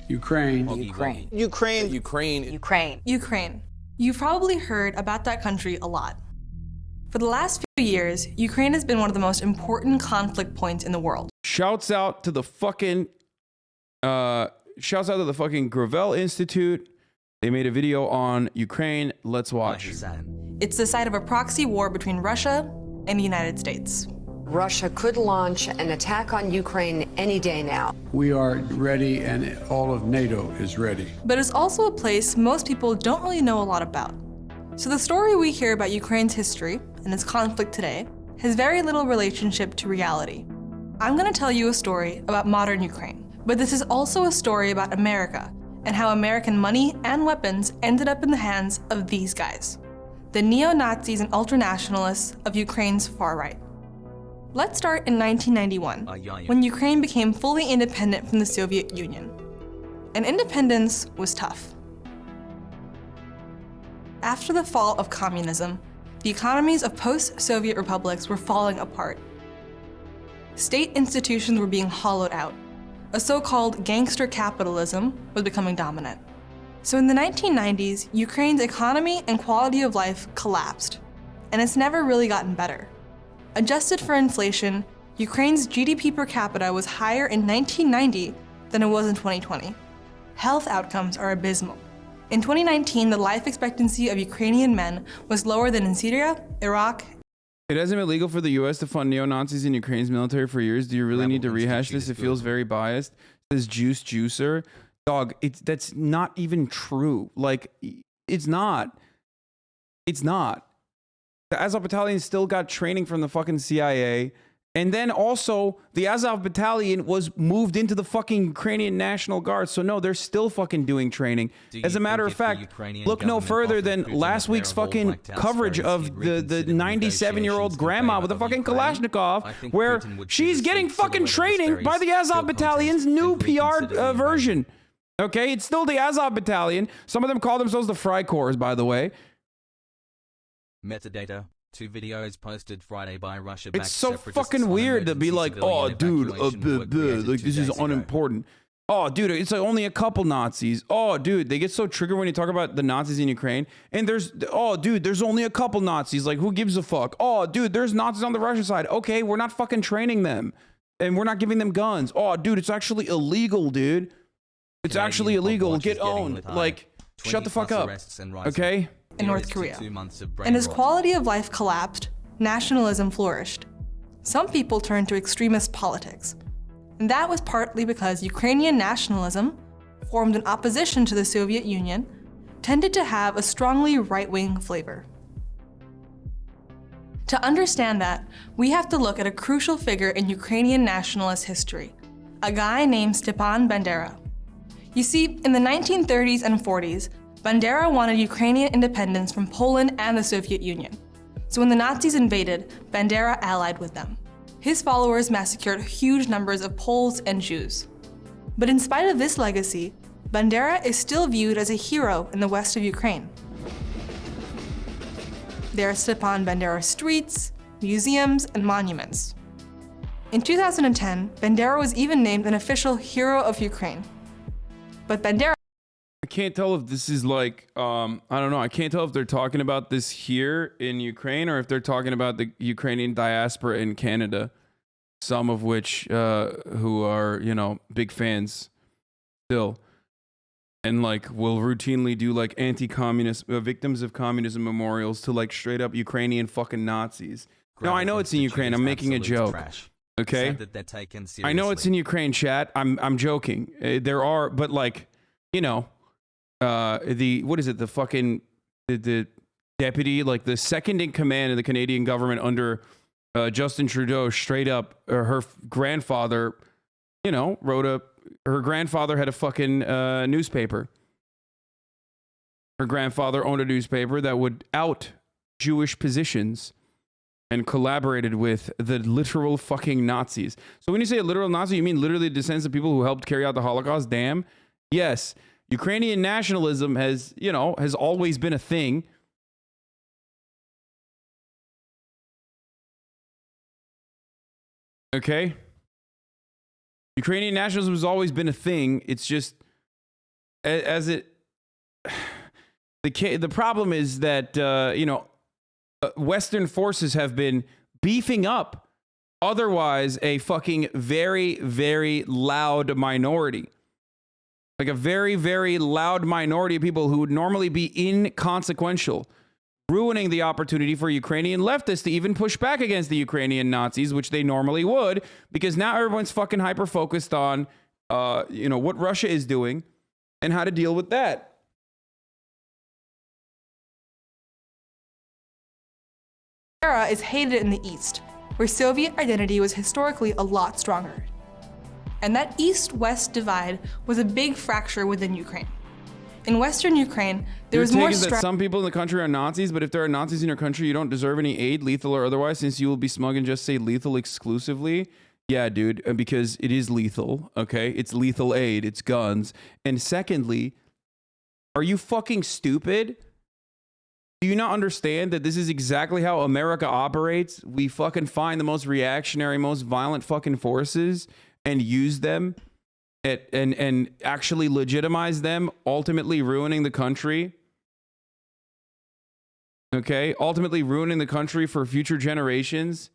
Ukraine. Ukraine. Ukraine. Ukraine. Ukraine. Ukraine. You've probably heard about that country a lot. For the last few years, Ukraine has been one of the most important conflict points in the world. Shouts out to the fucking Gravel Institute. They made a video on Ukraine. Let's watch. It's the site of a proxy war between Russia and the United States. Russia could launch an attack on Ukraine any day now. We are ready, and all of NATO is ready. But it's also a place most people don't really know a lot about. So the story we hear about Ukraine's history and its conflict today has very little relationship to reality. I'm going to tell you a story about modern Ukraine, but this is also a story about America and how American money and weapons ended up in the hands of these guys, the neo-Nazis and ultranationalists of Ukraine's far right. Let's start in 1991, when Ukraine became fully independent from the Soviet Union. And independence was tough. After the fall of communism, the economies of post-Soviet republics were falling apart. State institutions were being hollowed out. A so-called gangster capitalism was becoming dominant. So in the 1990s, Ukraine's economy and quality of life collapsed, and it's never really gotten better. Adjusted for inflation, Ukraine's GDP per capita was higher in 1990 than it was in 2020. Health outcomes are abysmal. In 2019, the life expectancy of Ukrainian men was lower than in Syria, Iraq. It hasn't been legal for the U.S. to fund neo-Nazis in Ukraine's military for years. Do you really need to rehash this? It feels very biased. It says Juice Juicer. Dog, that's not even true. Like, it's not. It's not. The Azov Battalion still got training from the fucking CIA. And then also, the Azov Battalion was moved into the fucking Ukrainian National Guard. So no, they're still fucking doing training. As a matter of fact, look no further than last week's fucking coverage of the 97-year-old grandma with a fucking Kalashnikov, where she's getting fucking training by the Azov Battalion's new PR version. Okay, it's still the Azov Battalion. Some of them call themselves the Freikorps, by the way. Metadata. 2 videos posted Friday by Russia. It's so fucking weird to be like, oh, dude, like this is unimportant. Oh, dude, it's like only a couple Nazis. Oh, dude, they get so triggered when you talk about the Nazis in Ukraine. And oh, dude, there's only a couple Nazis. Like, who gives a fuck? Oh, dude, there's Nazis on the Russian side. Okay, we're not fucking training them. And we're not giving them guns. Oh, dude, it's actually illegal, dude. It's actually illegal. Get owned. Like, shut the fuck up. Okay? In North Korea. And as quality of life collapsed, nationalism flourished. Some people turned to extremist politics. And that was partly because Ukrainian nationalism, formed in opposition to the Soviet Union, tended to have a strongly right-wing flavor. To understand that, we have to look at a crucial figure in Ukrainian nationalist history, a guy named Stepan Bandera. You see, in the 1930s and 40s, Bandera wanted Ukrainian independence from Poland and the Soviet Union. So when the Nazis invaded, Bandera allied with them. His followers massacred huge numbers of Poles and Jews. But in spite of this legacy, Bandera is still viewed as a hero in the west of Ukraine. There are Stepan Bandera streets, museums, and monuments. In 2010, Bandera was even named an official hero of Ukraine. But Bandera I can't tell if this is like, I don't know. I can't tell if they're talking about this here in Ukraine or if they're talking about the Ukrainian diaspora in Canada, some of which who are, you know, big fans still. And like will routinely do like anti-communist victims of communism memorials to like straight up Ukrainian fucking Nazis. No, I know it's in Ukraine. I'm making a joke. Okay. I know it's in Ukraine, chat. I'm joking. There are, but like, you know, what is it? The fucking the deputy, like the second in command of the Canadian government under Justin Trudeau, straight up, her grandfather, you know, her grandfather had a fucking newspaper. Her grandfather owned a newspaper that would out Jewish positions and collaborated with the literal fucking Nazis. So when you say a literal Nazi, you mean literally the descendants of people who helped carry out the Holocaust? Damn. Yes. Ukrainian nationalism has always been a thing. Okay? Ukrainian nationalism has always been a thing. It's just as it the problem is that Western forces have been beefing up otherwise a fucking very, very loud minority. Like a very, very loud minority of people who would normally be inconsequential, ruining the opportunity for Ukrainian leftists to even push back against the Ukrainian Nazis, which they normally would, because now everyone's fucking hyper-focused on, what Russia is doing and how to deal with that. Era is hated in the East, where Soviet identity was historically a lot stronger. And that East-West divide was a big fracture within Ukraine. In Western Ukraine, there was more that some people in the country are Nazis, but if there are Nazis in your country, you don't deserve any aid, lethal or otherwise, since you will be smug and just say lethal exclusively. Yeah, dude, because it is lethal, okay? It's lethal aid, it's guns. And secondly, are you fucking stupid? Do you not understand that this is exactly how America operates? We fucking find the most reactionary, most violent fucking forces and use them and actually legitimize them, ultimately ruining the country. Okay? Ultimately ruining the country for future generations.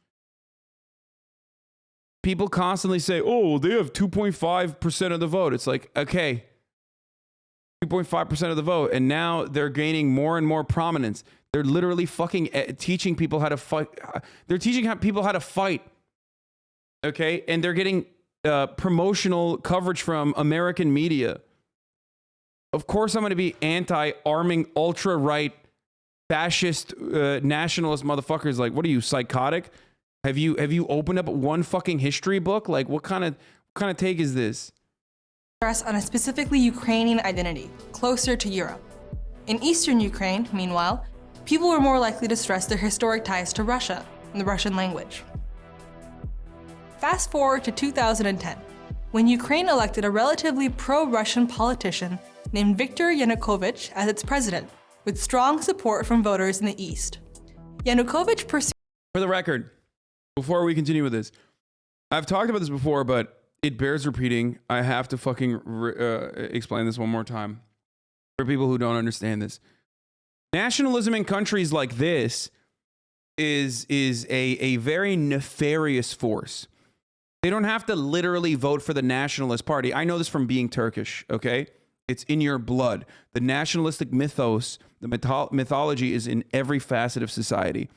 People constantly say, oh, they have 2.5% of the vote. It's like, okay, 2.5% of the vote, and now they're gaining more and more prominence. They're literally fucking teaching people how to fight. They're teaching people how to fight. Okay? And they're getting promotional coverage from American media. Of course I'm going to be anti-arming, ultra-right, fascist, nationalist motherfuckers. Like, what are you, psychotic? Have you opened up one fucking history book? Like, what kind of take is this? Stress on a specifically Ukrainian identity, closer to Europe. In Eastern Ukraine, meanwhile, people were more likely to stress their historic ties to Russia and the Russian language. Fast forward to 2010, when Ukraine elected a relatively pro-Russian politician named Viktor Yanukovych as its president, with strong support from voters in the East. Yanukovych pursued— For the record, before we continue with this, I've talked about this before, but it bears repeating. I have to fucking explain this one more time for people who don't understand this. Nationalism in countries like this is a very nefarious force. They don't have to literally vote for the nationalist party. I know this from being Turkish, okay? It's in your blood. The nationalistic mythos, the mythology is in every facet of society.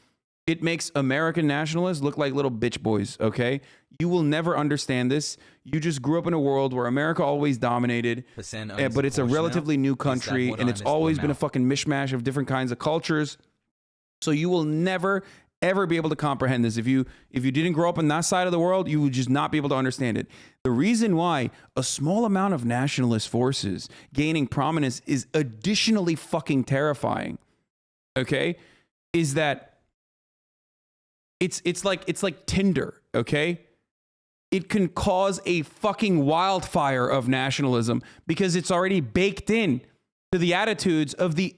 It makes American nationalists look like little bitch boys, okay? You will never understand this. You just grew up in a world where America always dominated, but it's a relatively new country, and it's always been a fucking mishmash of different kinds of cultures. So you will never, ever be able to comprehend this. If you didn't grow up on that side of the world, you would just not be able to understand it. The reason why a small amount of nationalist forces gaining prominence is additionally fucking terrifying, okay, is that it's like Tinder, okay? It can cause a fucking wildfire of nationalism because it's already baked in to the attitudes of the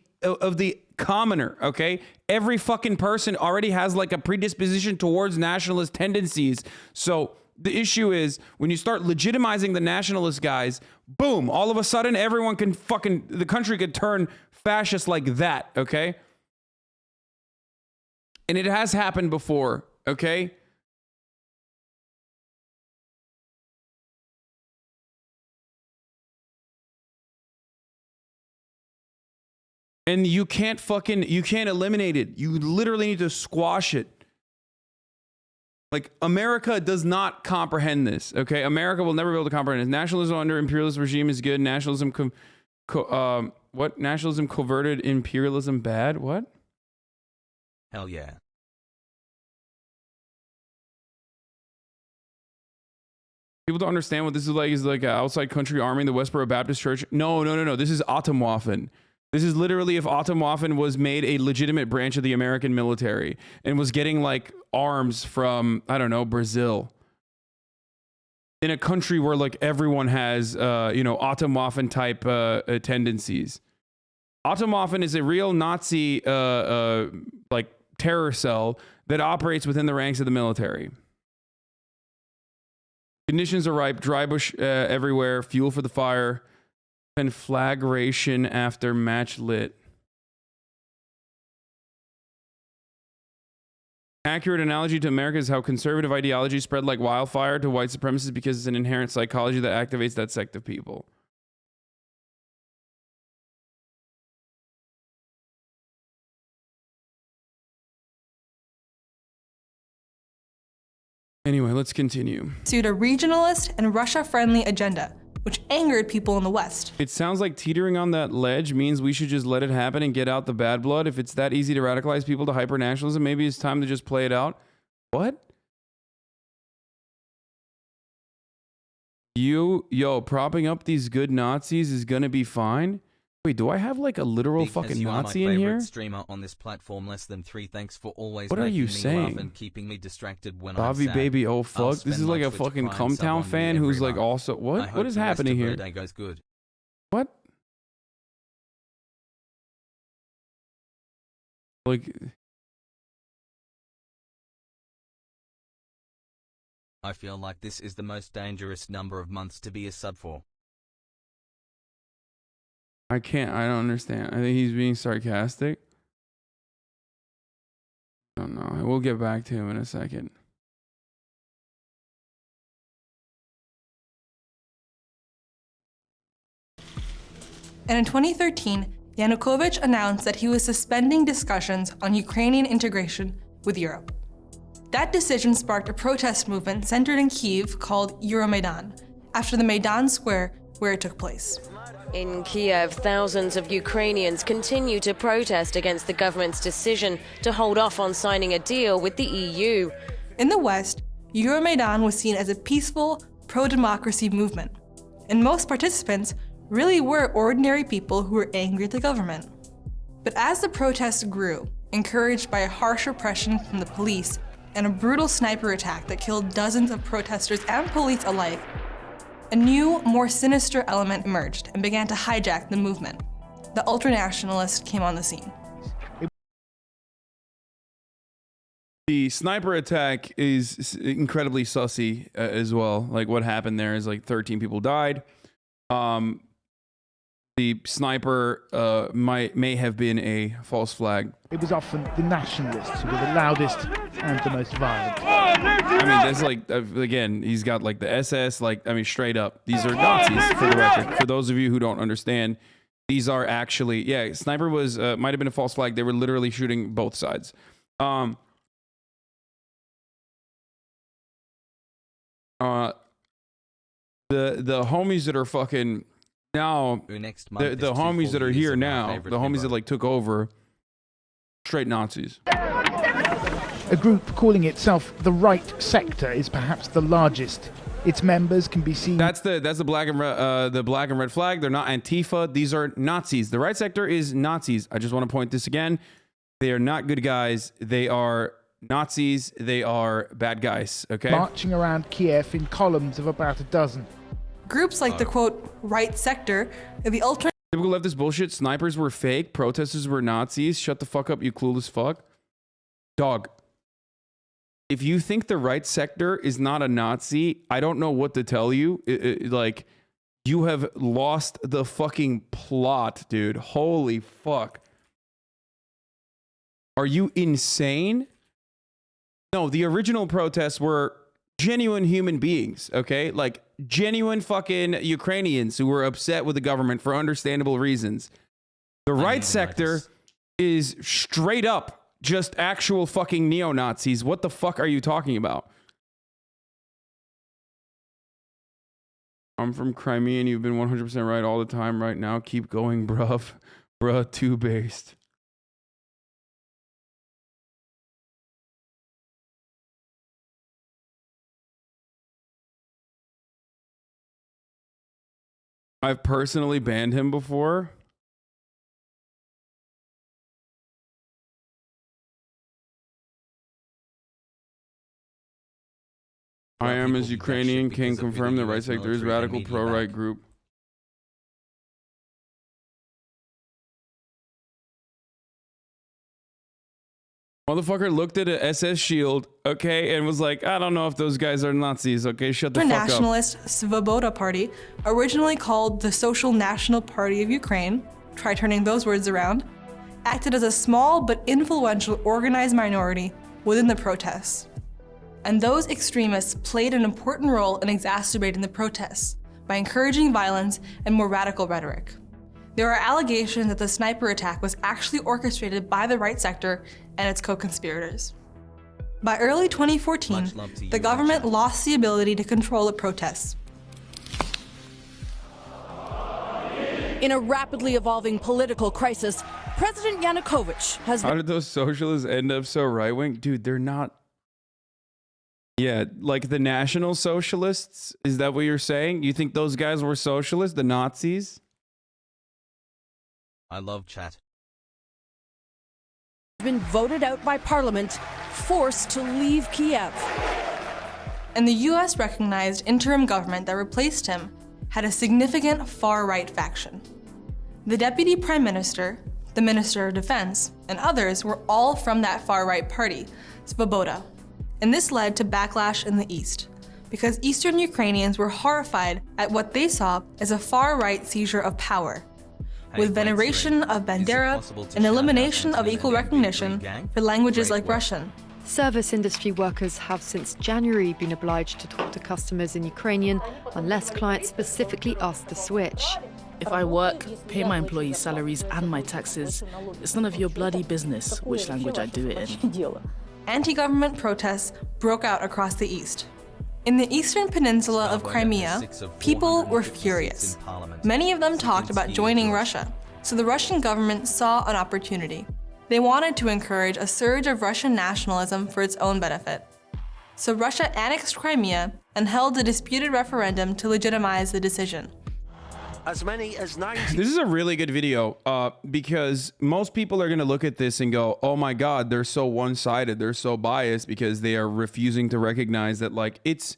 commoner, okay? Every fucking person already has like a predisposition towards nationalist tendencies. So the issue is when you start legitimizing the nationalist guys, boom, all of a sudden everyone can fucking, the country could turn fascist like that, okay? And it has happened before, okay? And you can't eliminate it. You literally need to squash it. Like, America does not comprehend this, okay? America will never be able to comprehend this. Nationalism under imperialist regime is good. Nationalism, what? Nationalism coverted imperialism bad? What? Hell yeah. People don't understand what this is like an outside country arming the Westboro Baptist Church. No. This is Atomwaffen. This is literally if Atomwaffen was made a legitimate branch of the American military and was getting like arms from, I don't know, Brazil. In a country where like everyone has, Atomwaffen type tendencies. Atomwaffen is a real Nazi like terror cell that operates within the ranks of the military. Conditions are ripe, dry bush everywhere, fuel for the fire. Conflagration after match lit. Accurate analogy to America is how conservative ideology spread like wildfire to white supremacists because it's an inherent psychology that activates that sect of people. Anyway, let's continue. Pursued a regionalist and Russia-friendly agenda, which angered people in the West. It sounds like teetering on that ledge means we should just let it happen and get out the bad blood. If it's that easy to radicalize people to hyper-nationalism, maybe it's time to just play it out. What? Yo, propping up these good Nazis is gonna be fine? Wait, do I have like a literal fucking Nazi in here? Streamer on this platform, less than 3. Thanks for always what are you saying? And keeping me distracted when Bobby I'm sad. baby, oh fuck. This is like a fucking Cumtown fan who's like also what is happening here? Goes good. What? Like I feel like this is the most dangerous number of months to be a sub for. I don't understand. I think he's being sarcastic. I don't know. We'll get back to him in a second. And in 2013, Yanukovych announced that he was suspending discussions on Ukrainian integration with Europe. That decision sparked a protest movement centered in Kyiv called Euromaidan, after the Maidan Square where it took place. In Kiev, thousands of Ukrainians continue to protest against the government's decision to hold off on signing a deal with the EU. In the West, Euromaidan was seen as a peaceful, pro-democracy movement, and most participants really were ordinary people who were angry at the government. But as the protests grew, encouraged by a harsh repression from the police and a brutal sniper attack that killed dozens of protesters and police alike, a new, more sinister element emerged and began to hijack the movement. The ultranationalists came on the scene. The sniper attack is incredibly sussy as well. Like what happened there is like 13 people died. The sniper may have been a false flag. It was often the nationalists who were the loudest and the most violent. I mean, there's like, again, he's got like the SS, like, I mean, straight up. These are Nazis, for the record. For those of you who don't understand, these are actually, yeah, sniper was, might have been a false flag. They were literally shooting both sides. The homies that are fucking now, the homies that are here now, the homies that like took over, straight Nazis. A group calling itself the Right Sector is perhaps the largest. Its members can be seen. That's the black and red flag. They're not Antifa. These are Nazis. The Right Sector is Nazis. I just want to point this again. They are not good guys. They are Nazis. They are bad guys. Okay. Marching around Kiev in columns of about a dozen. Groups like the quote right sector and the ultra Typical leftist bullshit. Snipers were fake. Protesters were Nazis. Shut the fuck up, you clueless fuck. Dog. If you think the Right Sector is not a Nazi, I don't know what to tell you. Like, you have lost the fucking plot, dude. Holy fuck. Are you insane? No, the original protests were genuine human beings, okay? Like, genuine fucking Ukrainians who were upset with the government for understandable reasons. The Right Sector is straight up just actual fucking neo-Nazis. What the fuck are you talking about? I'm from Crimea and you've been 100% right all the time right now. Keep going, bruv. Bruh, too based. I've personally banned him before. I am as Ukrainian can confirm the Right Sector is radical pro-right group. Motherfucker looked at a SS shield, okay, and was like, I don't know if those guys are Nazis, okay? Shut the fuck up. The nationalist Svoboda Party, originally called the Social National Party of Ukraine, try turning those words around, acted as a small but influential organized minority within the protests. And those extremists played an important role in exacerbating the protests by encouraging violence and more radical rhetoric. There are allegations that the sniper attack was actually orchestrated by the right sector and its co-conspirators. By early 2014, the government lost the ability to control the protests. In a rapidly evolving political crisis, President Yanukovych has How did those socialists end up so right-wing? Dude, they're not... Yeah, like the National Socialists? Is that what you're saying? You think those guys were socialists, the Nazis? I love chat. been voted out by Parliament, forced to leave Kiev. And the US recognized interim government that replaced him had a significant far-right faction. The Deputy Prime Minister, the Minister of Defense, and others were all from that far-right party, Svoboda. And this led to backlash in the East, because Eastern Ukrainians were horrified at what they saw as a far-right seizure of power, with veneration of Bandera and elimination of equal recognition for languages like Russian. Service industry workers have since January been obliged to talk to customers in Ukrainian unless clients specifically ask to switch. If I work, pay my employees' salaries and my taxes, it's none of your bloody business which language I do it in. Anti-government protests broke out across the East. In the eastern peninsula of Crimea, people were furious. Many of them talked about joining Russia, so the Russian government saw an opportunity. They wanted to encourage a surge of Russian nationalism for its own benefit. So Russia annexed Crimea and held a disputed referendum to legitimize the decision. As many as 90. This is a really good video because most people are going to look at this and go, oh my God, they're so one-sided. They're so biased because they are refusing to recognize that like it's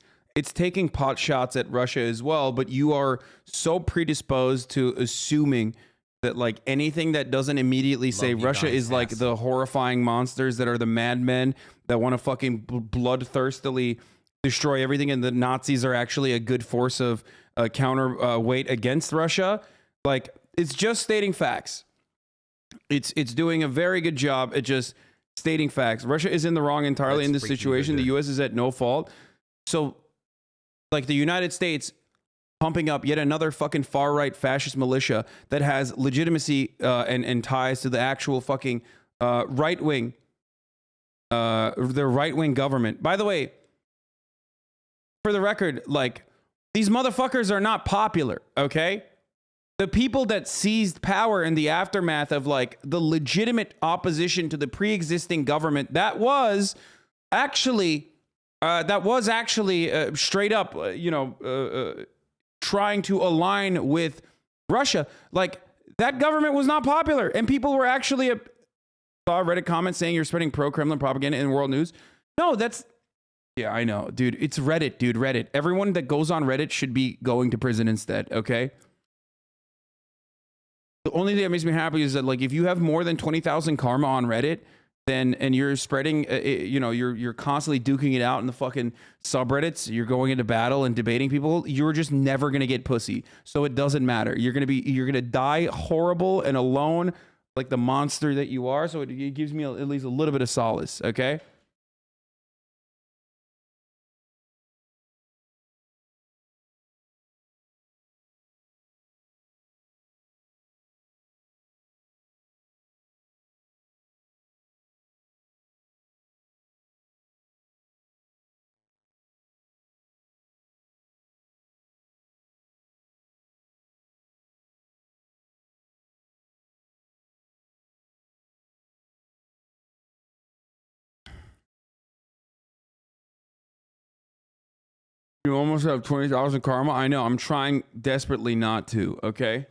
taking pot shots at Russia as well. But you are so predisposed to assuming that like anything that doesn't immediately say Russia is like the horrifying monsters that are the madmen that want to fucking bloodthirstily destroy everything, and the Nazis are actually a good force of counterweight against Russia. Like, it's just stating facts. It's doing a very good job at just stating facts. Russia is in the wrong entirely in this situation. The US is at no fault. So like the United States pumping up yet another fucking far-right fascist militia that has legitimacy and ties to the actual fucking right-wing the right-wing government. By the way, for the record, like, these motherfuckers are not popular, okay? The people that seized power in the aftermath of like the legitimate opposition to the pre-existing government that was actually straight up, trying to align with Russia. Like, that government was not popular, and people were actually saw a Reddit comment saying you're spreading pro-Kremlin propaganda in world news. No, that's... Yeah, I know, dude. It's Reddit, dude. Reddit. Everyone that goes on Reddit should be going to prison instead, okay? The only thing that makes me happy is that, like, if you have more than 20,000 karma on Reddit, then, and you're spreading, you're constantly duking it out in the fucking subreddits, you're going into battle and debating people, you're just never going to get pussy. So it doesn't matter. You're going to die horrible and alone like the monster that you are. So it gives me at least a little bit of solace, okay? You almost have 20,000 karma. I know. I'm trying desperately not to, okay?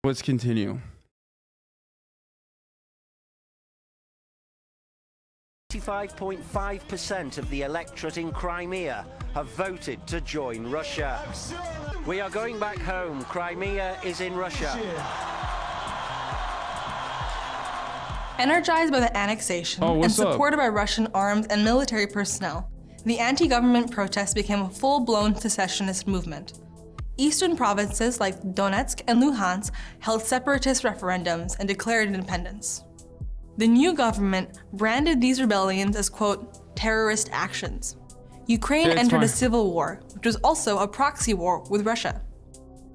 Let's continue. 95.5% of the electorate in Crimea have voted to join Russia. We are going back home. Crimea is in Russia. Energized by the annexation and supported by Russian armed and military personnel, the anti-government protests became a full-blown secessionist movement. Eastern provinces like Donetsk and Luhansk held separatist referendums and declared independence. The new government branded these rebellions as, quote, terrorist actions. Ukraine entered a civil war, which was also a proxy war with Russia.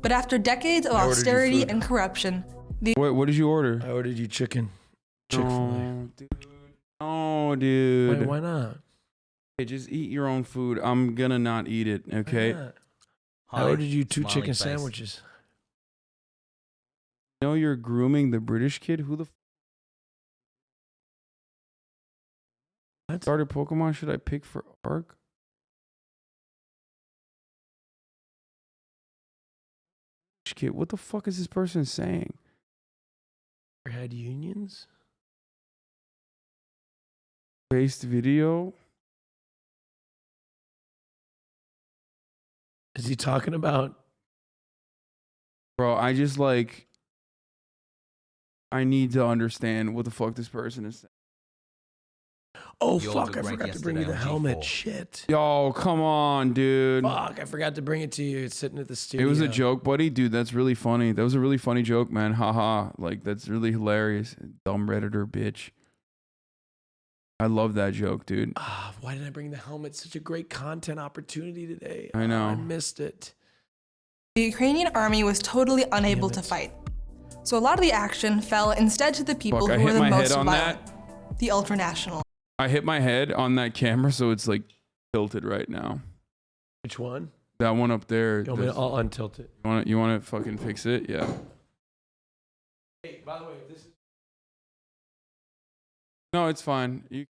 But after decades of austerity and corruption, what did you order? I ordered you chicken. Chick-fil-A. Oh, dude. Wait, why not? Hey, just eat your own food. I'm gonna not eat it, okay? I ordered you 2 chicken sandwiches. You know you're grooming the British kid? Who the What starter Pokemon should I pick for Arc? Kid, what the fuck is this person saying? Had unions? Based video? Is he talking about? Bro, I just like, I need to understand what the fuck this person is saying. Oh, fuck, I forgot to bring you the helmet. Shit. Yo, come on, dude. Fuck, I forgot to bring it to you. It's sitting at the studio. It was a joke, buddy. Dude, that's really funny. That was a really funny joke, man. Haha. Like, that's really hilarious. Dumb Redditor bitch. I love that joke, dude. Why did I bring the helmet? Such a great content opportunity today. I know. I missed it. The Ukrainian army was totally unable to fight. So a lot of the action fell instead to the people who were the most violent, the ultranationals. I hit my head on that camera, so it's like tilted right now. Which one? That one up there. I'll untilt it. You want to fucking fix it? Yeah. Hey, by the way, this is... No, it's fine.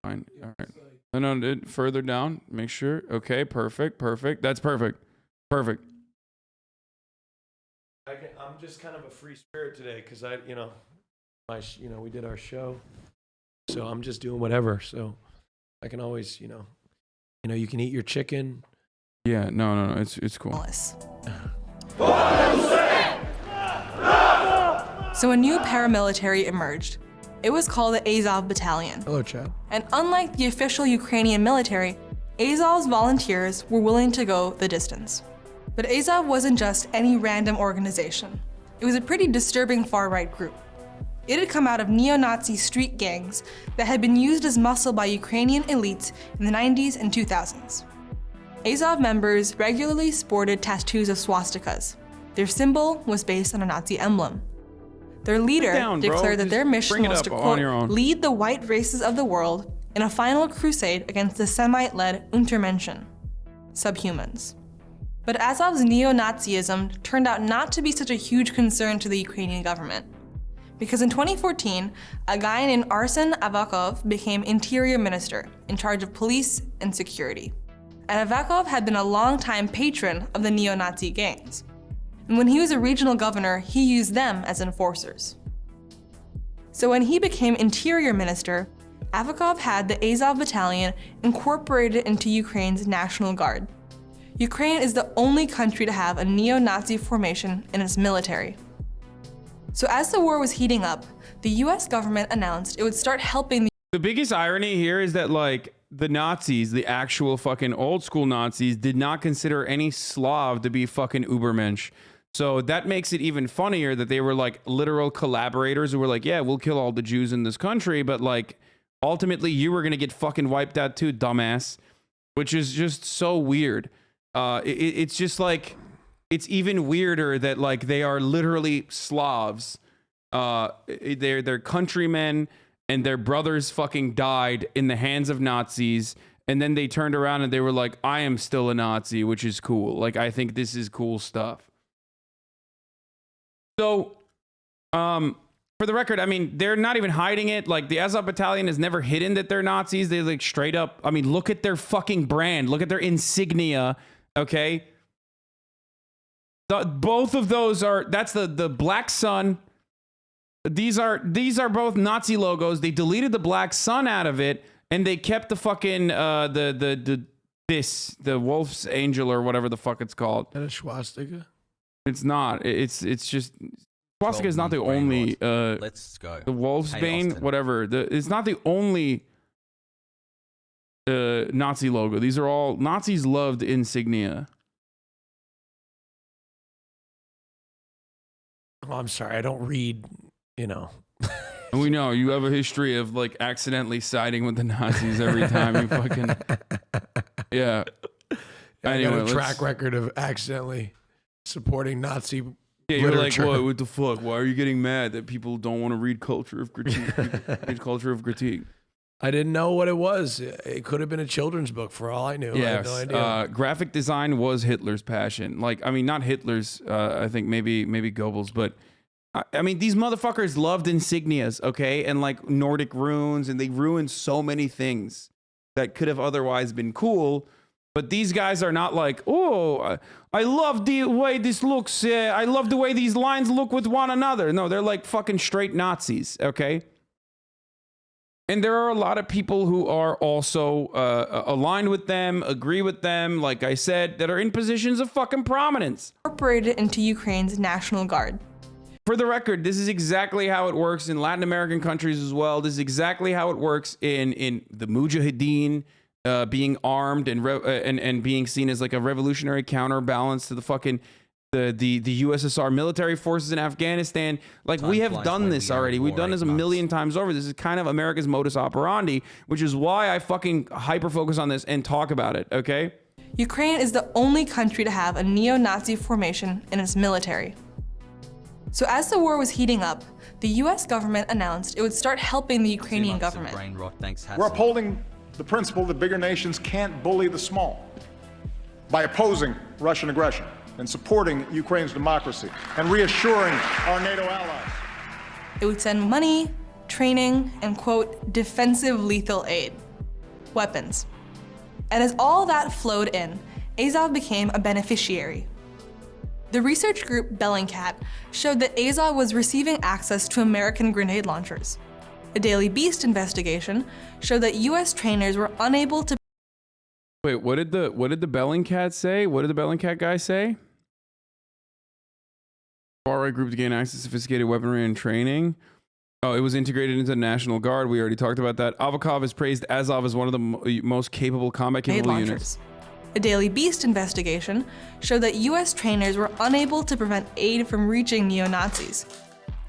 Fine. All right. No, further down. Make sure. Okay, perfect. That's perfect. Perfect. I'm just kind of a free spirit today because we did our show. So I'm just doing whatever. So I can always, you can eat your chicken. Yeah, no, it's cool. So a new paramilitary emerged. It was called the Azov Battalion. Hello, Chad. And unlike the official Ukrainian military, Azov's volunteers were willing to go the distance. But Azov wasn't just any random organization. It was a pretty disturbing far-right group. It had come out of neo-Nazi street gangs that had been used as muscle by Ukrainian elites in the 90s and 2000s. Azov members regularly sported tattoos of swastikas. Their symbol was based on a Nazi emblem. Their leader declared that their mission was to, quote, lead the white races of the world in a final crusade against the Semite-led Untermenschen, subhumans. But Azov's neo-Nazism turned out not to be such a huge concern to the Ukrainian government. Because in 2014, a guy named Arsen Avakov became interior minister in charge of police and security. And Avakov had been a longtime patron of the neo-Nazi gangs. And when he was a regional governor, he used them as enforcers. So when he became interior minister, Avakov had the Azov Battalion incorporated into Ukraine's National Guard. Ukraine is the only country to have a neo-Nazi formation in its military. So as the war was heating up, the US government announced it would start helping the biggest irony here is that, like, the Nazis, the actual fucking old school Nazis, did not consider any Slav to be fucking Übermensch. So that makes it even funnier that they were like literal collaborators who were like, yeah, we'll kill all the Jews in this country, but like ultimately you were gonna get fucking wiped out too, dumbass. Which is just so weird. It's just like, it's even weirder that like they are literally Slavs. They're countrymen and their brothers fucking died in the hands of Nazis. And then they turned around and they were like, I am still a Nazi, which is cool. Like, I think this is cool stuff. So, for the record, I mean, they're not even hiding it. Like, the Azov Battalion has never hidden that they're Nazis. They like straight up, I mean, look at their fucking brand. Look at their insignia, okay? Both of those are, that's the black sun. These are both Nazi logos. They deleted the black sun out of it, and they kept the fucking, the the Wolf's Angel or whatever the fuck it's called. Is that a swastika? It's not. It's just swastika is not the only. Let's go. The Wolf's Hey, Bane, Austin. whatever. It's not the only Nazi logo. These are all Nazis loved insignia. Oh, I'm sorry. I don't read, you know. And we know you have a history of like accidentally siding with the Nazis every time you fucking. Yeah. I got Anyway, a track record of accidentally supporting Nazi Yeah, you're literature. like, what the fuck? Why are you getting mad that people don't want to read Culture of Critique? Read Culture of Critique. I didn't know what it was. It could have been a children's book for all I knew. Yes. I had no idea. Graphic design was Hitler's passion. Like, I mean, not Hitler's. I think maybe Goebbels, but I mean, these motherfuckers loved insignias, okay, and like Nordic runes, and they ruined so many things that could have otherwise been cool. But these guys are not like, oh, I love the way this looks. I love the way these lines look with one another. No, they're like fucking straight Nazis, okay? And there are a lot of people who are also aligned with them, agree with them, like I said, that are in positions of fucking prominence. Incorporated into Ukraine's National Guard. For the record, this is exactly how it works in Latin American countries as well. This is exactly how it works in the Mujahideen, being armed and being seen as like a revolutionary counterbalance to the fucking the USSR military forces in Afghanistan. Like, we have done this already. We've done this a million times over. This is kind of America's modus operandi, which is why I fucking hyper focus on this and talk about it, okay? Ukraine is the only country to have a neo-Nazi formation in its military. So as the war was heating up, the US government announced it would start helping the Ukrainian government. We're upholding the principle that bigger nations can't bully the small by opposing Russian aggression and supporting Ukraine's democracy and reassuring our NATO allies. It would send money, training, and quote, defensive lethal aid, weapons. And as all that flowed in, Azov became a beneficiary. The research group Bellingcat showed that Azov was receiving access to American grenade launchers. A Daily Beast investigation showed that US trainers were unable to. Wait, what did the Bellingcat say? What did the Bellingcat guy say? Far-right group to gain access to sophisticated weaponry and training. Oh, it was integrated into the National Guard. We already talked about that. Avakov has praised Azov as one of the most combat capable units. A Daily Beast investigation showed that US trainers were unable to prevent aid from reaching neo-Nazis.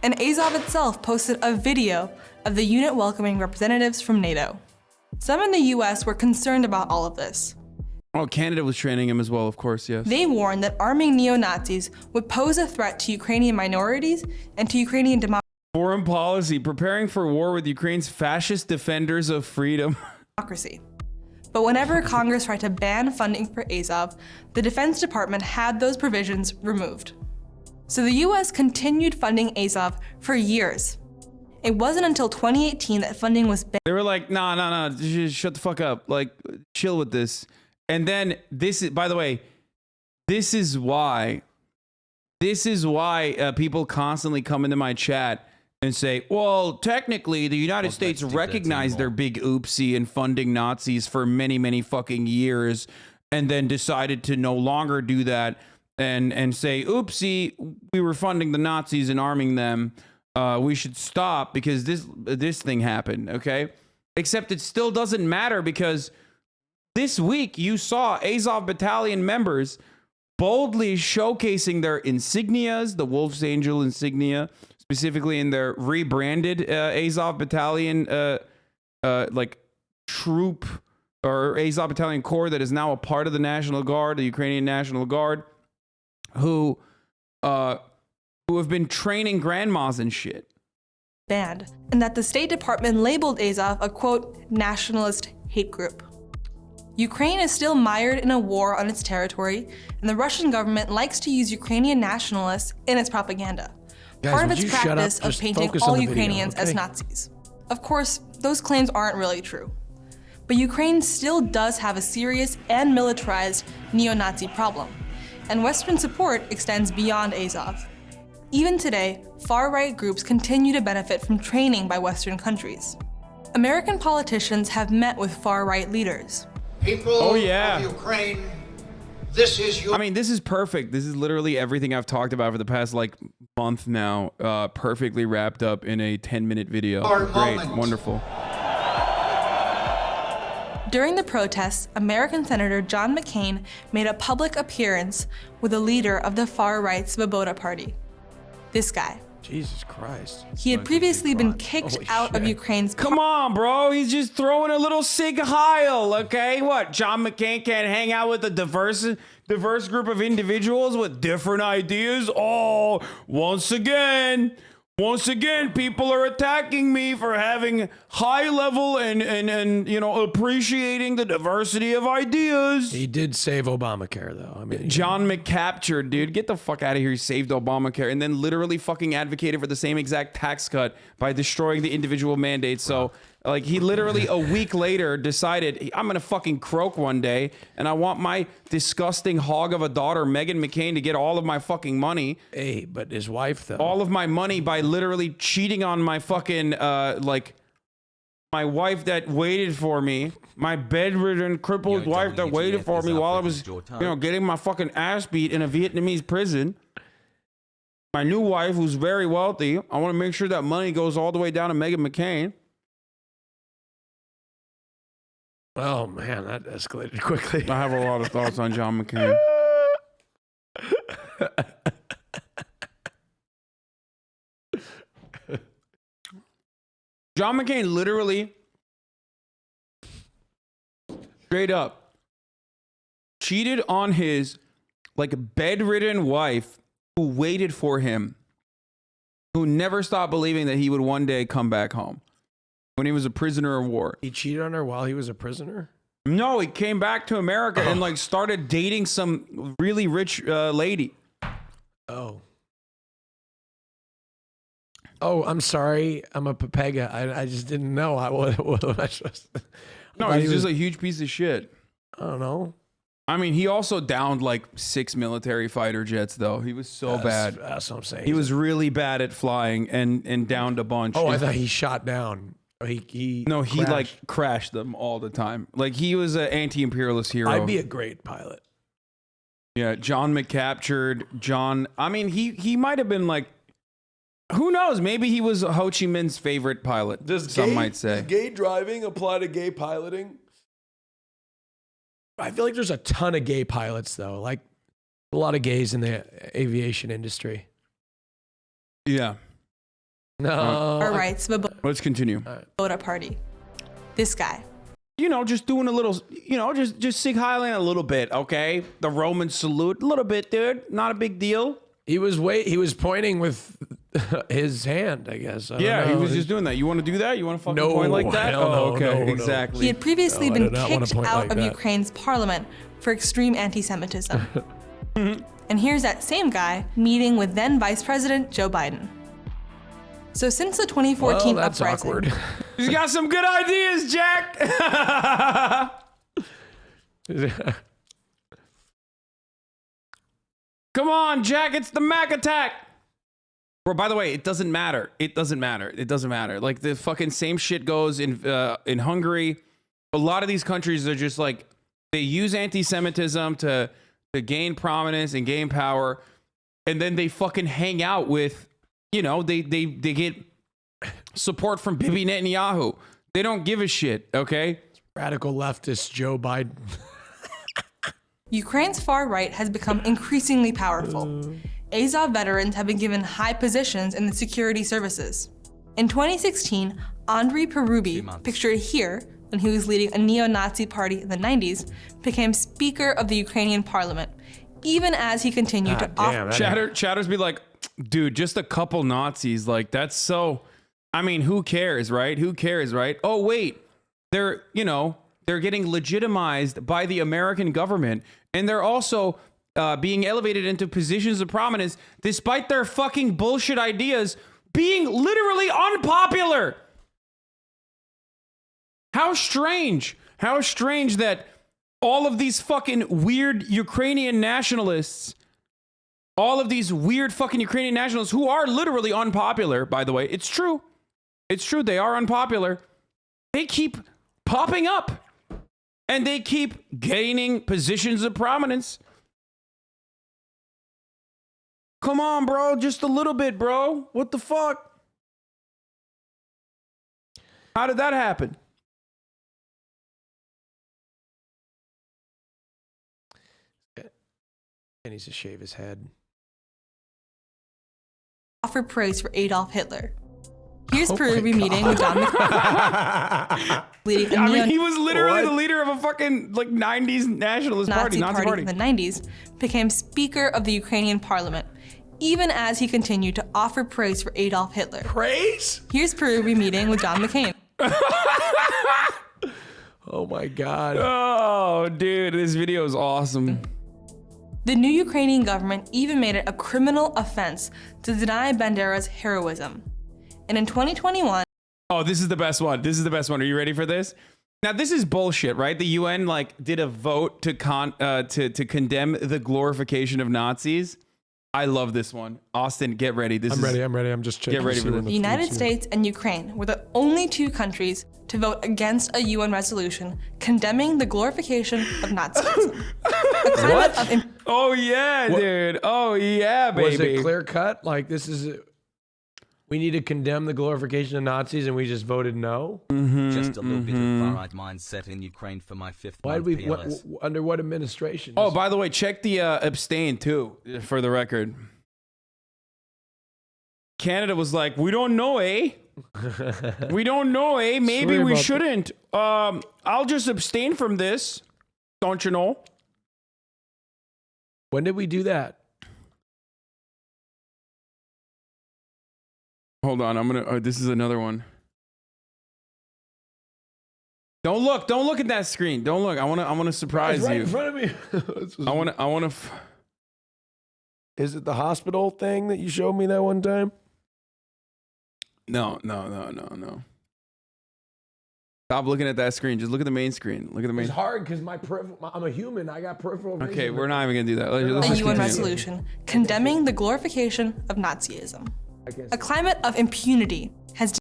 And Azov itself posted a video of the unit welcoming representatives from NATO. Some in the US were concerned about all of this. Oh, Canada was training him as well, of course, yes. They warned that arming neo-Nazis would pose a threat to Ukrainian minorities and to Ukrainian democracy. Foreign policy, preparing for war with Ukraine's fascist defenders of freedom. But whenever Congress tried to ban funding for Azov, the Defense Department had those provisions removed. So the US continued funding Azov for years. It wasn't until 2018 that funding was banned. They were like, nah, just shut the fuck up. Like, chill with this. And then this is, by the way, this is why people constantly come into my chat and say, well, technically the United States recognized their big oopsie in funding Nazis for many, many fucking years, and then decided to no longer do that and say, oopsie, we were funding the Nazis and arming them. We should stop because this thing happened, okay? Except it still doesn't matter, because this week you saw Azov Battalion members boldly showcasing their insignias, the Wolf's Angel insignia, specifically in their rebranded Azov Battalion like troop, or Azov Battalion Corps, that is now a part of the National Guard, the Ukrainian National Guard, who have been training grandmas and shit. Banned, and that the State Department labeled Azov a quote, nationalist hate group. Ukraine is still mired in a war on its territory, and the Russian government likes to use Ukrainian nationalists in its propaganda. Guys, part of would its you shut practice up? of Just painting focus on all the video, Ukrainians as okay? Nazis. Of course, those claims aren't really true. But Ukraine still does have a serious and militarized neo-Nazi problem, and Western support extends beyond Azov. Even today, far-right groups continue to benefit from training by Western countries. American politicians have met with far-right leaders. People Oh, yeah. of Ukraine, this is your... I mean, this is perfect. This is literally everything I've talked about for the past like month now, perfectly wrapped up in a 10-minute video. Great, wonderful. During the protests, American Senator John McCain made a public appearance with a leader of the far-right Svoboda party. This guy. Jesus Christ. He had previously been kicked out of Ukraine's... Come on, bro. He's just throwing a little Sig Heil, okay? What, John McCain can't hang out with a diverse group of individuals with different ideas? Oh, once again, people are attacking me for having high level and you know, appreciating the diversity of ideas. He did save Obamacare, though. I mean, John McCaptured, dude. Get the fuck out of here. He saved Obamacare and then literally fucking advocated for the same exact tax cut by destroying the individual mandates. So, like, he literally a week later decided, I'm going to fucking croak one day and I want my disgusting hog of a daughter, Meghan McCain, to get all of my fucking money. Hey, but his wife, though. All of my money by literally cheating on my fucking, like, my wife that waited for me, my bedridden, crippled wife that waited for me while I was, you know, getting my fucking ass beat in a Vietnamese prison. My new wife, who's very wealthy. I want to make sure that money goes all the way down to Meghan McCain. Oh, man, that escalated quickly. I have a lot of thoughts on John McCain. John McCain literally, straight up, cheated on his, like, bedridden wife who waited for him, who never stopped believing that he would one day come back home when he was a prisoner of war. He cheated on her while he was a prisoner? No, he came back to America and, like, started dating some really rich lady. Oh. Oh, I'm sorry. I'm a Pepega. I just didn't know. What am I supposed to... No, he's just a huge piece of shit. I don't know. I mean, he also downed like 6 military fighter jets, though. He was so bad. That's what I'm saying. He was really bad at flying and downed a bunch. Oh, I thought he shot down. He like crashed them all the time. Like, he was an anti-imperialist hero. I'd be a great pilot. Yeah, John McCaptured. John. I mean, he might have been like, who knows? Maybe he was Ho Chi Minh's favorite pilot. Some might say. Does gay driving apply to gay piloting? I feel like there's a ton of gay pilots, though. Like, a lot of gays in the aviation industry. Yeah. No. All right, let's continue. Svoboda party. This guy. You know, just doing a little, you know, just Sig Heiling a little bit, okay? The Roman salute, a little bit, dude. Not a big deal. He was pointing with his hand, I guess. Yeah, he was just doing that. You want to do that? You want to fucking point like that? No, okay, no, exactly. He had previously been kicked out like of that. Ukraine's parliament for extreme anti-Semitism. And here's that same guy meeting with then Vice President Joe Biden. So since the 2014 that's uprising, awkward. He's got some good ideas, Jack. Come on, Jack, it's the Mac attack. Bro, by the way, it doesn't matter. It doesn't matter. It doesn't matter. Like, the fucking same shit goes in Hungary. A lot of these countries are just like, they use anti-Semitism to gain prominence and gain power, and then they fucking hang out with, you know, they get support from Bibi Netanyahu. They don't give a shit, okay? Radical leftist Joe Biden. Ukraine's far right has become increasingly powerful. Azov veterans have been given high positions in the security services. In 2016, Andriy Perubi, pictured here when he was leading a neo-Nazi party in the 90s, became Speaker of the Ukrainian parliament, even as he continued to offer... Chatters be like, dude, just a couple Nazis, like, that's so... I mean, who cares, right? Who cares, right? Oh, wait, they're getting legitimized by the American government, and they're also being elevated into positions of prominence despite their fucking bullshit ideas being literally unpopular. How strange that all of these fucking weird Ukrainian nationalists, all of these weird fucking Ukrainian nationalists who are literally unpopular, by the way, it's true, they are unpopular, they keep popping up And they keep gaining positions of prominence. Come on, bro. Just a little bit, bro. What the fuck? How did that happen? He needs to shave his head. Offer praise for Adolf Hitler. Here's Peruvian meeting with John McCain. He was literally the leader of a fucking like 90s nationalist Nazi party in the 90s, became Speaker of the Ukrainian Parliament, even as he continued to offer praise for Adolf Hitler. Praise? Here's Peruvian meeting with John McCain. Oh my God. Oh, dude, this video is awesome. The new Ukrainian government even made it a criminal offense to deny Bandera's heroism. And in 2021... Oh, this is the best one. This is the best one. Are you ready for this? Now, this is bullshit, right? The UN did a vote to condemn the glorification of Nazis. I love this one. Austin, get ready. I'm ready. I'm just checking. Get ready for this. The United States and Ukraine were the only two countries to vote against a UN resolution condemning the glorification of Nazism. Oh, yeah, dude. Oh, yeah, baby. Was it clear cut? Like, this is... We need to condemn the glorification of Nazis, and we just voted no? Just a little bit of far-right mindset in Ukraine for my fifth month PLS. Under what administration? Oh, by the way, check the abstain, too, for the record. Canada was like, we don't know, eh? We don't know, eh? Maybe we shouldn't. I'll just abstain from this. Don't you know? When did we do that? Hold on, I'm gonna. This is another one. Don't look. Don't look at that screen. Don't look. I wanna surprise right you. In front of me. I wanna. Is it the hospital thing that you showed me that one time? No. Stop looking at that screen. Just look at the main screen. Look at the main. It's hard because I'm a human. I got peripheral vision. Okay, we're not even gonna do that. Let's a just UN continue. resolution condemning the glorification of Nazism. A climate of impunity has...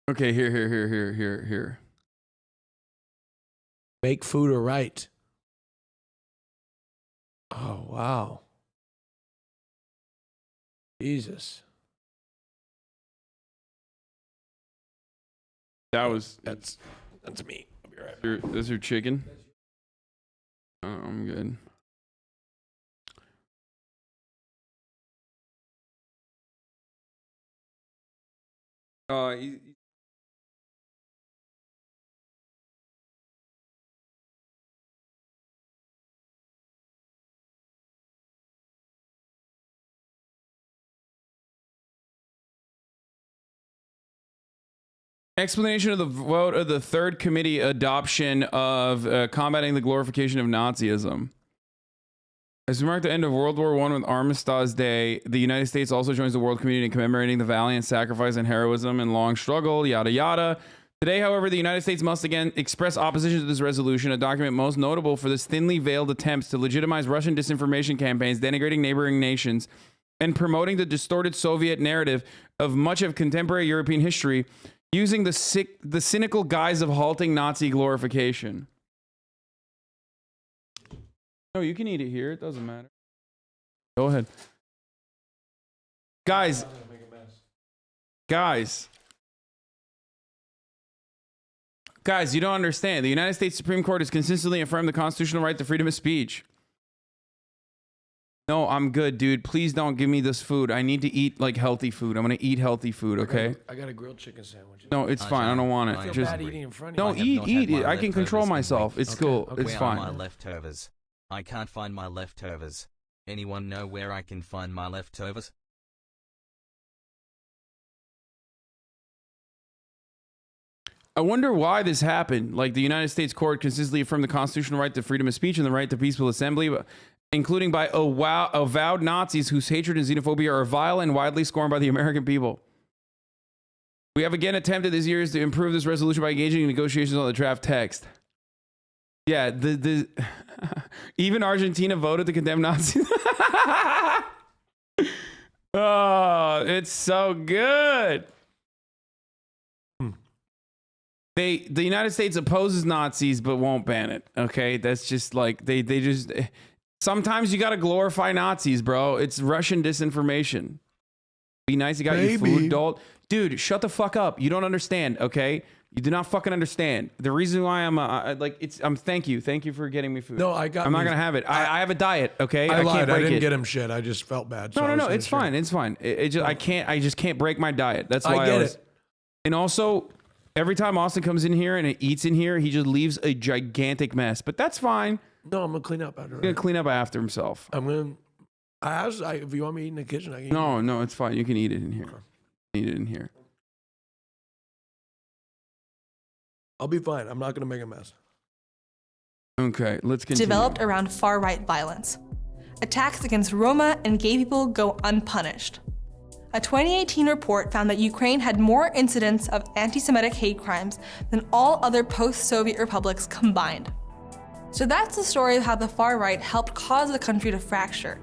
Okay, here. Make food or right. Oh, wow. Jesus. That's me. I'll be right back. That's your chicken? Oh, I'm good. Explanation of the vote of the third committee adoption of combating the glorification of Nazism. As we mark the end of World War I with Armistice Day, the United States also joins the world community in commemorating the valiant sacrifice and heroism and long struggle, yada yada. Today, however, the United States must again express opposition to this resolution, a document most notable for this thinly veiled attempts to legitimize Russian disinformation campaigns, denigrating neighboring nations, and promoting the distorted Soviet narrative of much of contemporary European history, using the cynical guise of halting Nazi glorification. No, you can eat it here. It doesn't matter. Go ahead. Guys, you don't understand. The United States Supreme Court has consistently affirmed the constitutional right to freedom of speech. No, I'm good, dude. Please don't give me this food. I need to eat like healthy food. I'm gonna eat healthy food, okay? I got a grilled chicken sandwich. No, it's fine. I don't want it. I feel Just bad eating in front of no, you. eat it. I can control myself. It's cool. It's Where fine. are my leftovers? I can't find my leftovers. Anyone know where I can find my leftovers? I wonder why this happened. Like, the United States court consistently affirmed the constitutional right to freedom of speech and the right to peaceful assembly, including by avowed Nazis whose hatred and xenophobia are vile and widely scorned by the American people. We have again attempted this year to improve this resolution by engaging in negotiations on the draft text. Yeah, even Argentina voted to condemn Nazis. Oh, it's so good. the United States opposes Nazis but won't ban it. Okay, that's just like they just. Sometimes you gotta glorify Nazis, bro. It's Russian disinformation. Be nice, you got your food, dolt. Dude, shut the fuck up. You don't understand, okay? You do not fucking understand. The reason why I'm thank you for getting me food. No, I'm not gonna have it. I have a diet, okay? I lied. can't break I didn't it. get him shit. I just felt bad. So No, it's fine. It's fine. It just I just can't break my diet. That's why I get it. And also, every time Austin comes in here and eats in here, he just leaves a gigantic mess. But that's fine. No, I'm gonna clean up after. He's gonna clean up after himself. I'm gonna. If you want me to eat in the kitchen, I can. No, it's fine. You can eat it in here. Eat it in here. I'll be fine. I'm not gonna make a mess. Okay, let's continue. Developed around far-right violence. Attacks against Roma and gay people go unpunished. A 2018 report found that Ukraine had more incidents of anti-Semitic hate crimes than all other post-Soviet republics combined. So that's the story of how the far right helped cause the country to fracture.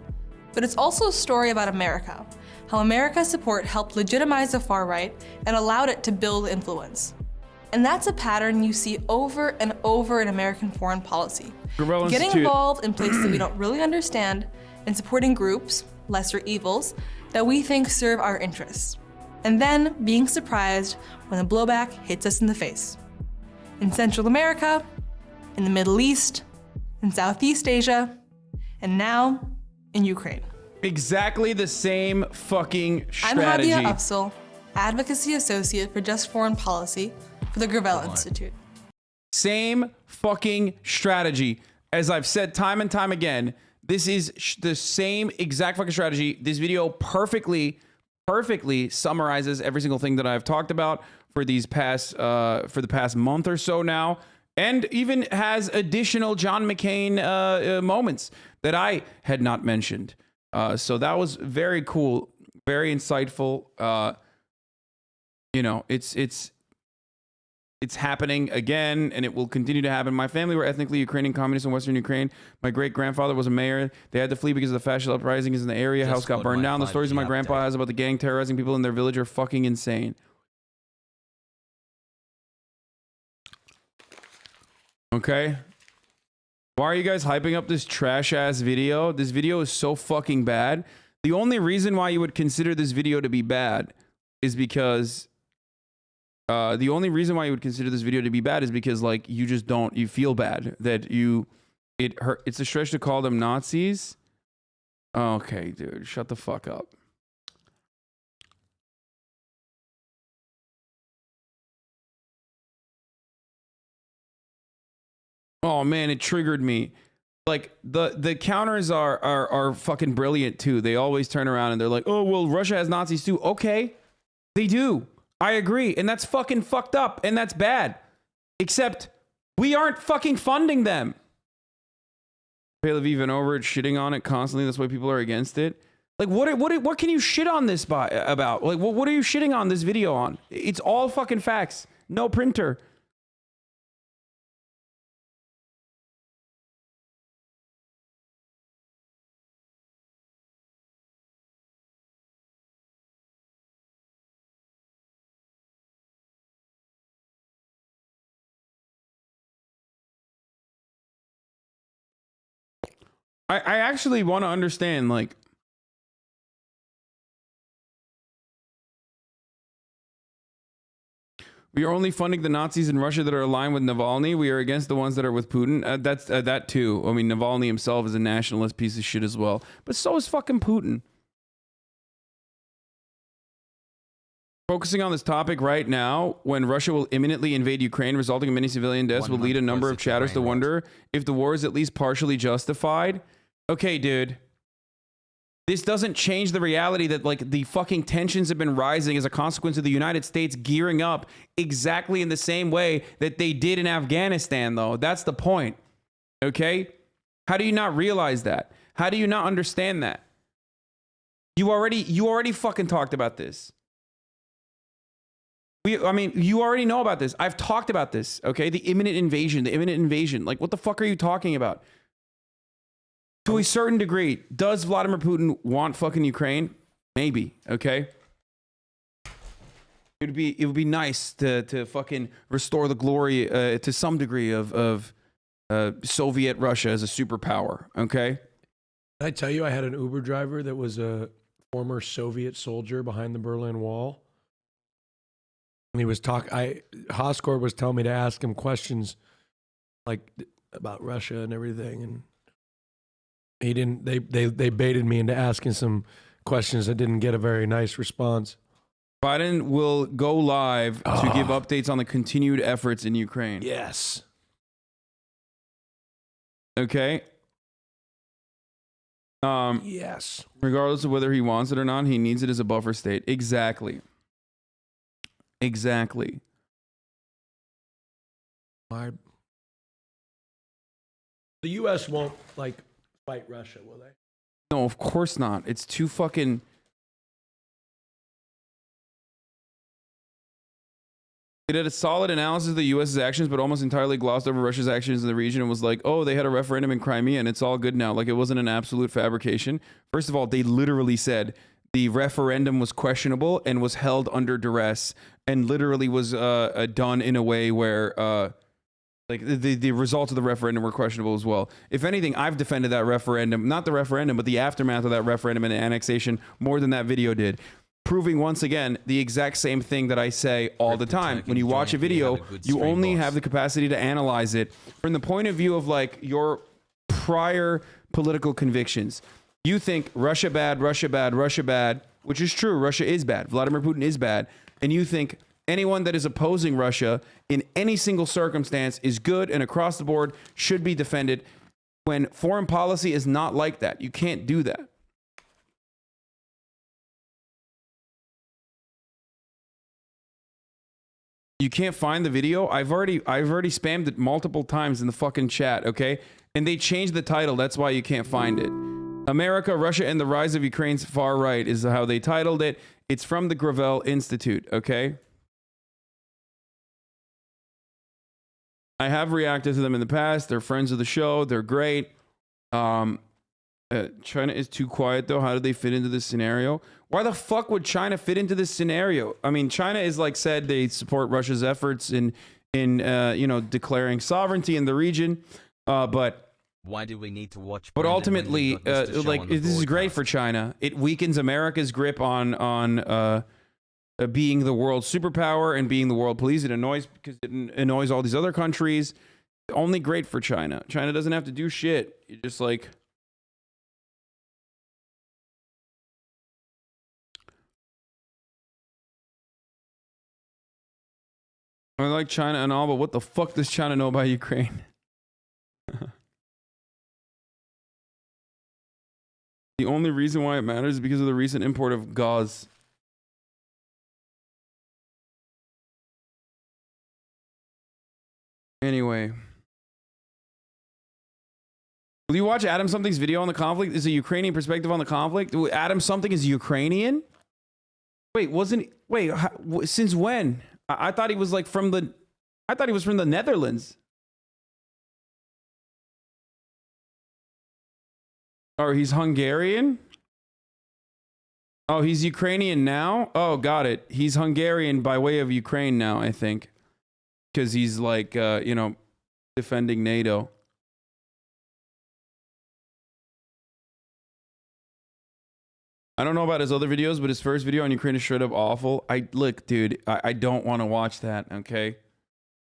But it's also a story about America, how America's support helped legitimize the far right and allowed it to build influence. And that's a pattern you see over and over in American foreign policy. Getting involved in places that we don't really understand and supporting groups, lesser evils, that we think serve our interests. And then being surprised when the blowback hits us in the face. In Central America, in the Middle East, in Southeast Asia, and now in Ukraine. Exactly the same fucking strategy. I'm Hadia Afzal, Advocacy Associate for Just Foreign Policy for the Gravel Institute. Same fucking strategy. As I've said time and time again, this is the same exact fucking strategy. This video perfectly summarizes every single thing that I've talked about for the past month or so now, and even has additional John McCain moments that I had not mentioned. So that was very cool, very insightful. You know, it's happening again, and it will continue to happen. My family were ethnically Ukrainian communists in Western Ukraine. My great-grandfather was a mayor. They had to flee because of the fascist uprisings in the area. House got burned down. The stories that my grandpa has about the gang terrorizing people in their village are fucking insane. Okay. Why are you guys hyping up this trash-ass video? This video is so fucking bad. The only reason why you would consider this video to be bad is because... the only reason why you would consider this video to be bad is because, like, you just don't... You feel bad that it's a stretch to call them Nazis. Okay, dude. Shut the fuck up. Oh man, it triggered me. Like the counters are fucking brilliant too. They always turn around and they're like, "Oh, well, Russia has Nazis too." Okay, they do. I agree, and that's fucking fucked up, and that's bad. Except we aren't fucking funding them. Tel Aviv and over it, shitting on it constantly. That's why people are against it. Like, what can you shit on this about? Like, what are you shitting on this video on? It's all fucking facts. No printer. I actually want to understand, like, we are only funding the Nazis in Russia that are aligned with Navalny. We are against the ones that are with Putin. That's that too. I mean, Navalny himself is a nationalist piece of shit as well. But so is fucking Putin. Focusing on this topic right now, when Russia will imminently invade Ukraine, resulting in many civilian deaths, will lead a number of chatters to wonder if the war is at least partially justified. Okay, dude. This doesn't change the reality that, like, the fucking tensions have been rising as a consequence of the United States gearing up exactly in the same way that they did in Afghanistan, though. That's the point. Okay? How do you not realize that? How do you not understand that? You already fucking talked about this. I mean, you already know about this. I've talked about this, okay? The imminent invasion. Like, what the fuck are you talking about? To a certain degree, does Vladimir Putin want fucking Ukraine? Maybe, okay? it would be nice to fucking restore the glory to some degree of Soviet Russia as a superpower. Okay. Did I tell you I had an Uber driver that was a former Soviet soldier behind the Berlin Wall? And he was Hoscord was telling me to ask him questions like about Russia and everything, and he didn't. They baited me into asking some questions that didn't get a very nice response. Biden will go live to give updates on the continued efforts in Ukraine. Yes. Okay. Yes. Regardless of whether he wants it or not, he needs it as a buffer state. Exactly. Exactly. The U.S. won't fight Russia, will they? No, of course not. It's too fucking. It had a solid analysis of the U.S.'s actions, but almost entirely glossed over Russia's actions in the region and was like, oh, they had a referendum in Crimea and it's all good now. Like, it wasn't an absolute fabrication. First of all, they literally said the referendum was questionable and was held under duress and literally was done in a way where the results of the referendum were questionable as well. If anything, I've defended that referendum, not the referendum, but the aftermath of that referendum and the annexation more than that video did. Proving once again the exact same thing that I say all the time. When you watch a video, you only have the capacity to analyze it from the point of view of like your prior political convictions. You think Russia bad, Russia bad, Russia bad, which is true. Russia is bad. Vladimir Putin is bad. And you think anyone that is opposing Russia in any single circumstance is good and across the board should be defended, when foreign policy is not like that. You can't do that. You can't find the video. I've already spammed it multiple times in the fucking chat, okay? And they changed the title. That's why you can't find it. America, Russia, and the Rise of Ukraine's Far Right is how they titled it. It's from the Gravel Institute, okay? I have reacted to them in the past. They're friends of the show. They're great. China is too quiet, though. How do they fit into this scenario? Why the fuck would China fit into this scenario? I mean, China is like said they support Russia's efforts in declaring sovereignty in the region, but why do we need to watch? But ultimately, this is great for China. It weakens America's grip on being the world superpower and being the world police. It annoys because it annoys all these other countries. Only great for China. China doesn't have to do shit. You just like. I like China and all, but what the fuck does China know about Ukraine? The only reason why it matters is because of the recent import of gauze. Anyway. Will you watch Adam Something's video on the conflict? Is a Ukrainian perspective on the conflict? Adam Something is Ukrainian? Wait, since when? I thought he was like from the Netherlands. Or he's Hungarian? Oh, he's Ukrainian now? Oh, got it. He's Hungarian by way of Ukraine now, I think. Because he's like, defending NATO. I don't know about his other videos, but his first video on Ukraine is straight up awful. Look, dude, I don't want to watch that, okay?